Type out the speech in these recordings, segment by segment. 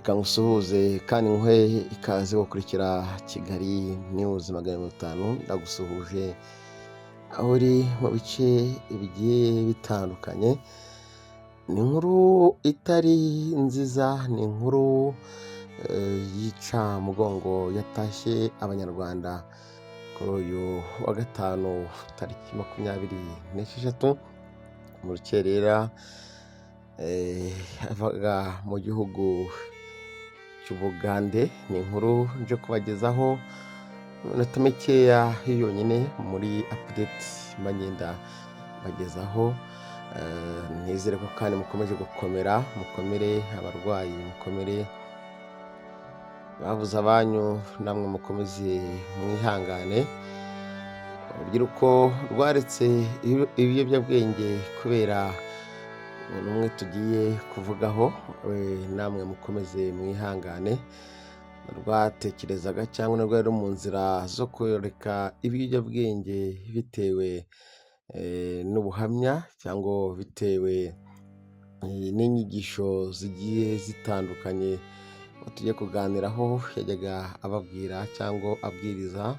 reka ngusuhuze kandi nguhe ikaze gukurikira Kigali News 500. Ndagusuhuje aho uri mu bice bigiye bitandukanye. Ni inkuru itari nziza, ni inkuru yica mugongo yatashye abanyarwanda kuri uyu wa gatanu tariki 26 mu rukerera, avaga mu gihugu cy'Ubugande. Ni inkuru nje kubagezaho minota mikeya yonyine muri update magenda bagezaho. Nizere ko kandi mukomeje gukomera, mukomere abarwayi, mukomere babuze abanyu, namwe mukomeze mwihangane. Urubyiruko rwaretse ibiyobyabwenge kubera umuntu umwe tugiye kuvugaho, namwe mukomeze mwihangane. Rwatekerezaga cyangwa rwari mu nzira zo kureka ibiyobyabwenge bitewe n'ubuhamya cyangwa bitewe n'inyigisho zigiye zitandukanye tugiye kuganiraho. Yajyaga ababwira cyangwa abwiriza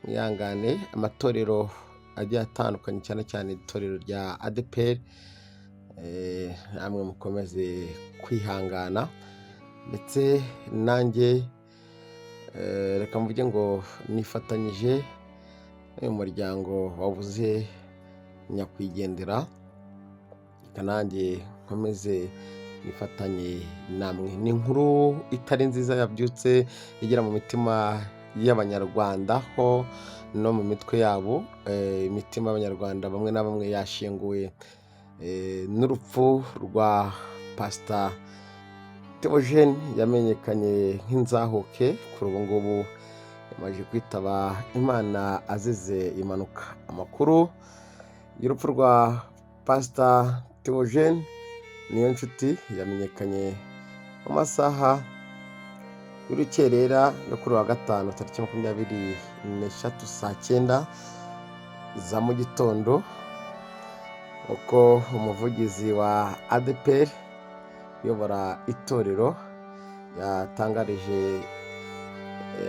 mwihangane. Amatorero agiye atandukanye, cyane cyane itorero rya ADEPR, namwe mukomeze kwihangana. Ndetse nanjye reka mvuge ngo nifatanyije n'uyu muryango wabuze nyakwigendera, reka nanjye nkomeze nifatanye namwe. Ni inkuru itari nziza yabyutse igera mu mitima y'abanyarwanda ho no mu mitwe yabo. Imitima y'abanyarwanda bamwe na bamwe yashenguwe n'urupfu rwa Pastor Theogene, yamenyekanye nk'inzahuke. Kuri ubu ngubu yamaze kwitaba Imana azize impanuka. Amakuru y'urupfu rwa Pastor Theogene Niyonshuti yamenyekanye mu masaha y'urukerera yo kuri wa gatanu tariki 23 saa 9 za mu gitondo, uko umuvugizi wa ADEPR uyobora itorero yatangarije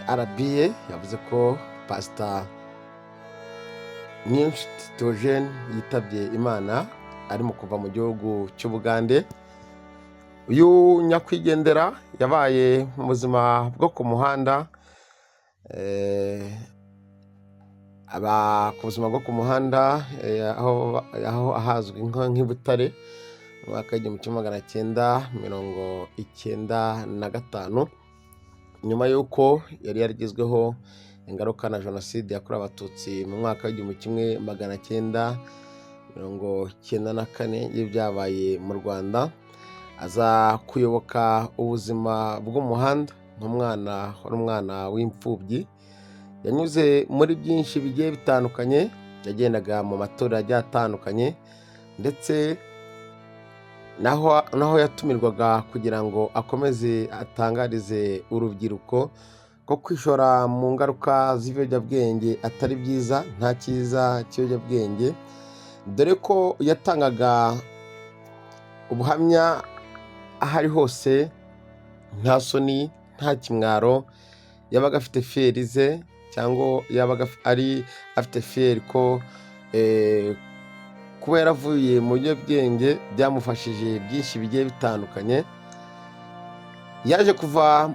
RBA. Yavuze ko Pastor Niyonshuti Theogene yitabye Imana arimo kuva mu gihugu cy'Ubugande. Uyu nyakwigendera yabaye mu buzima bwo ku muhanda, aba ku buzima bwo ku muhanda aho ahazwi nk'i Butare mu mwaka w'1995, nyuma y'uko yari yaragizweho ingaruka na jenoside yakorewe abatutsi mu mwaka w'1994 y'ibyabaye mu Rwanda. Aza kuyoboka ubuzima bw'umuhanda nk'umwana, wari umwana w'imfubyi. Yanyuze muri byinshi bigiye bitandukanye, yagendaga mu matorero agiye atandukanye, ndetse naho yatumirwaga kugira ngo akomeze atangarize urubyiruko ko kwishora mu ngaruka z'ibiyobyabwenge atari byiza, nta cyiza cy'ibiyobyabwenge, dore ko yatangaga ubuhamya ahari hose nta soni, nta kimwaro. Yabaga afite feri ze, cyangwa yabaga afite feri ko kuba yaravuye mu biyobyabwenge byamufashije byinshi bigiye bitandukanye. Yaje kuva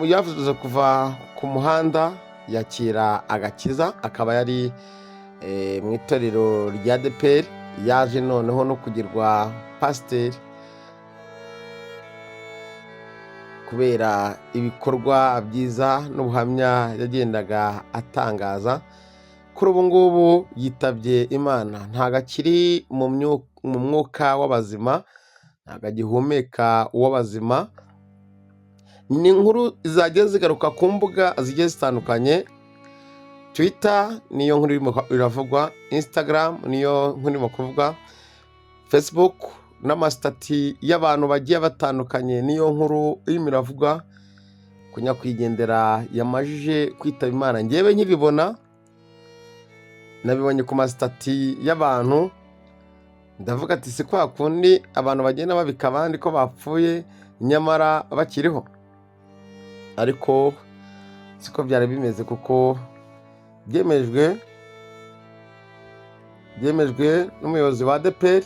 yavuze kuva ku muhanda yakira agakiza, akaba yari mu itorero rya ADEPR. Yaje noneho no kugirwa pasiteri kubera ibikorwa byiza n'ubuhamya yagendaga atangaza. Kuri ubu ngubu yitabye Imana, ntabwo akiri mu mwuka w'abazima, ntabwo agihumeka uw'abazima. Ni inkuru zagiye zigaruka ku mbuga zigiye zitandukanye. Twitter niyo nkuru irimo iravugwa, Instagram niyo nkuru irimo kuvugwa, Facebook n'amasitati y'abantu bagiye batandukanye niyo nkuru irimo iravugwa. Kunyakwigendera yamajije kwitaba Imana. Ngewe nkibibona nabibonye ku masitati y'abantu, ndavuga ati si kwa kundi abantu bagenda babika abandi ko bapfuye, nyamara bakiriho. Ariko siko byari bimeze, kuko byemejwe n'umuyobozi wa ADEPR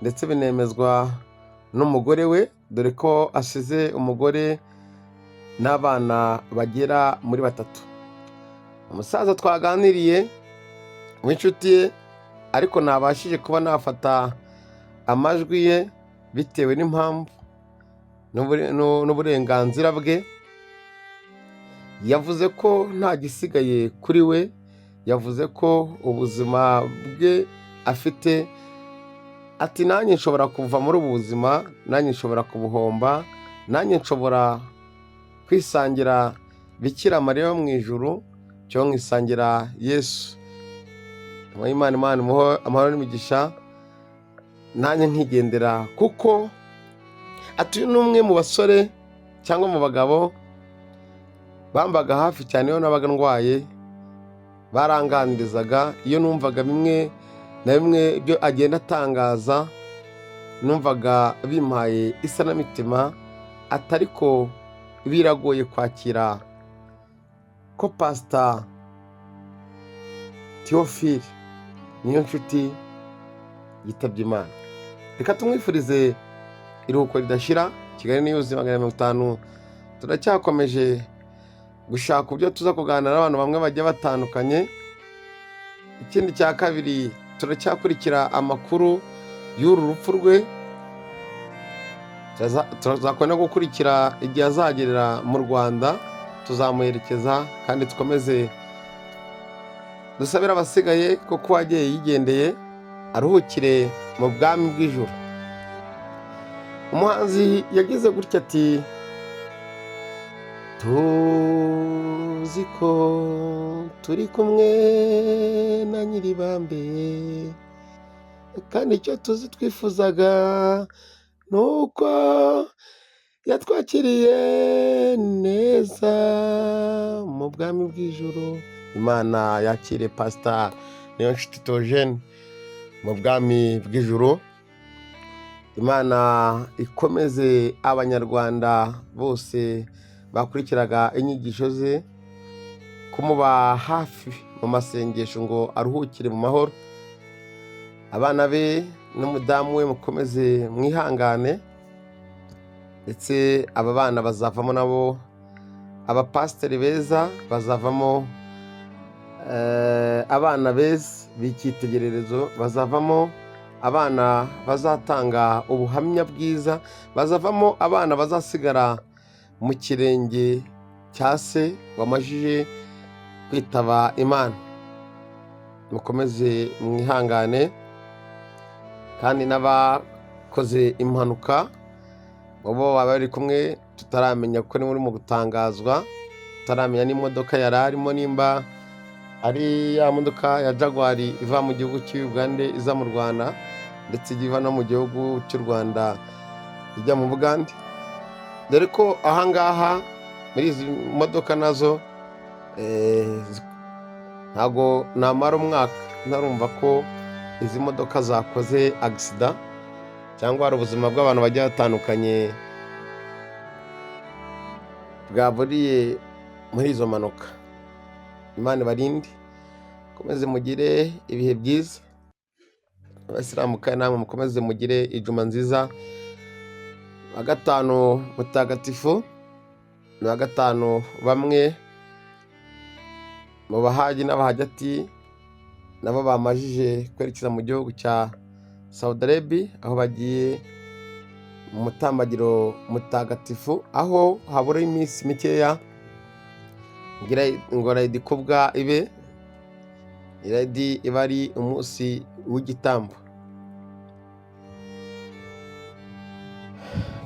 ndetse binemezwa n'umugore we, dore ko asize umugore n'abana bagera muri 3. Umusaza twaganiriye w'inshuti ye, ariko ntabashije kuba nafata amajwi ye bitewe n'impamvu n'uburenganzira bwe. Yavuze ko nta gisigaye kuri we, yavuze ko ubuzima bwe afite, ati nanjye nshobora kuva muri ubu buzima, nanjye nshobora kubuhomba, nanjye nshobora kwisangira Bikira Mariya wo mu ijuru, cyangwa nkisangira Yesu. Imana imuhe amahoro n'imigisha, nanjye nkigendera, kuko atuye n'umwe mu basore cyangwa mu bagabo bambaga hafi cyane iyo nabaga ndwaye, baranganirizaga. Iyo numvaga bimwe na bimwe ibyo agenda atangaza, numvaga bimpaye isanamitima, atariko biragoye kwakira ko Pastor Theophile niyo nshuti yitabye Imana. Reka tumwifurize iruhuko ridashira. Kigali News 50. Turacyakomeje gushaka uburyo tuza kuganira n'abantu bamwe bagiye batandukanye. Ikindi cya kabiri, turacyakurikira amakuru y'uru rupfu rwe. Tuzakomeza gukurikira igihe azagerera mu Rwanda, tuzamuherekeza kandi dukomeze dusabira abasigaye ko wagiye yigendeye aruhukire mu bwami bw'ijuru. Umuhanzi yagize gutya ati: tuzi ko turi kumwe na Nyiribambe, kandi icyo tuzi twifuzaga nuko yatwakiriye neza mu bwami bw'ijuru. Imana yakire Pastor Niyonshuti Theogene mu bwami bw'ijuru. Imana ikomeze abanyarwanda bose bakurikiraga inyigisho ze kumuba hafi mu masengesho ngo aruhukire mu mahoro. Abana be n'umudamu we mukomeze mwihangane, ndetse aba bana bazavamo nabo abapasiteri beza, bazavamo abana beza b'icyitegererezo, bazavamo abana bazatanga ubuhamya bwiza, bazavamo abana bazasigara mu kirenge cya se wamajije kwitaba Imana. Mukomeze mwihangane, kandi n'abakoze impanuka bo bari kumwe tutaramenya ko ni muri mu gutangazwa, tutaramenya n'imodoka yari arimo, nimba ari ya modoka ya Jaguar iva mu gihugu cy'u Uganda iza mu Rwanda, ndetse iva no mu gihugu cy'u Rwanda ijya mu Bugande. Dore ko ahangaha muri izi modoka nazo ntago namara umwaka ntarumva ko izi modoka zakoze accident, cyangwa hari ubuzima bw'abantu bagiye batandukanye bwaburiye muri izo mpanuka. Imana ibarinde, mukomeze mugire ibihe byiza. Abasilamu kandi namwe mukomeze mugire ijuma nziza. Wa gatanu mutagatifu ni wa gatanu bamwe mu bahaji n'abahajati nabo bamajije kwerekeza mu gihugu cya Saudi Arabia, aho bagiye mu mutambagiro mutagatifu, aho habura iminsi mikeya ngo rayidi kubwa ibe irayidi iba ari umunsi w'igitambo.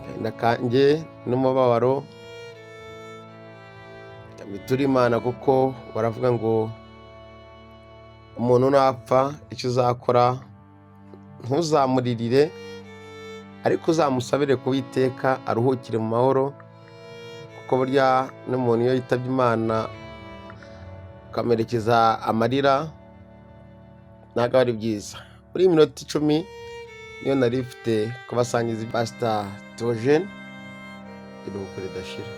Agahinda kanjye n'umubabaro bitura Imana, kuko baravuga ngo umuntu napfa icyo uzakora ntuzamuririre, ariko uzamusabire ku Uwiteka aruhukire mu mahoro, kuko burya n'umuntu iyo yitabye Imana ukamerekeza amarira ntabwo ari byiza. Muri iyi minota 10 niyo nari mfite kubasangiza Pastor Theogene iruhuko ridashira.